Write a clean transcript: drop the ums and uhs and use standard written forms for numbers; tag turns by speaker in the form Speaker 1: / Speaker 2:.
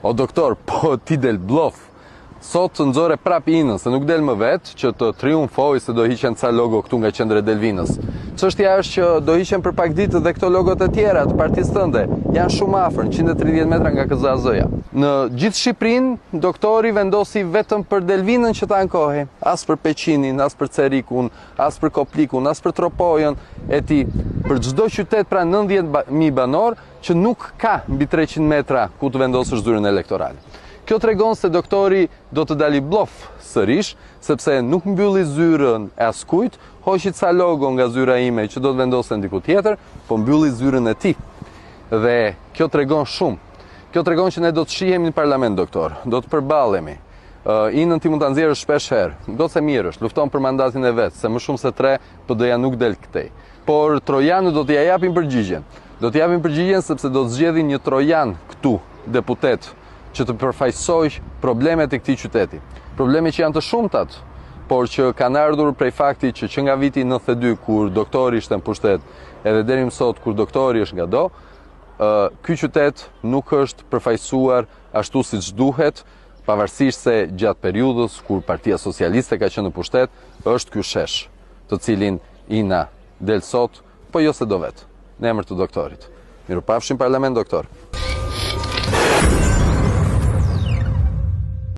Speaker 1: O doktor, po ti del blof. Sot të nxore prap Inën, se nuk del më vetë, që të triumfoj se do hiqen ca logo këtu nga qendra e Delvinës. Çështja është që do hiqen për pak ditë dhe këto logot e tjera të partisë tënde. Janë shumë afër, 130 metra nga KZAZ-ja. Në gjithë Shqipërinë, doktori vendosi vetëm për Delvinën që ta ankohej. As për Peqinin, as për Cerikun, as për Koplikun, as për Tropojën, ti për çdo qytet pra 90.000 banor që nuk ka mbi 300 metra ku të vendosësh zyrën elektorale. Kjo tregon se doktori do të dali blof sërish, sepse nuk mbylli zyrën e askujt, hoqi ca logo nga zyra ime që do të vendosen diku tjetër, po mbylli zyrën e tij. Dhe kjo tregon shumë. Kjo tregon që ne do të shihemi në parlament, doktor, do të përballemi. Inën ti mund ta nxjerrësh shpesh herë. Goca mirë është, lufton për mandatin e vet, se më shumë se 3 PD-ja nuk del këtej. Por trojanët do t'ja japin përgjigjen. Do t'i japin përgjigjen sepse do të zgjedhin një trojan këtu, deputet, që të përfaqësoj problemet e këtij qyteti. Probleme që janë të shumtat, por që kanë ardhur prej faktit që nga viti 92 kur doktori ishte në pushtet, edhe deri më sot kur doktori është nga do, ky qytet nuk është përfaqësuar ashtu siç duhet, pavarësisht se gjatë periudhës kur Partia Socialiste ka qenë në pushtet, është ky shesh, të cilin Ina del sot, po jo se do vetë, në emër të doktorit. Mirupafshim parlament, doktor.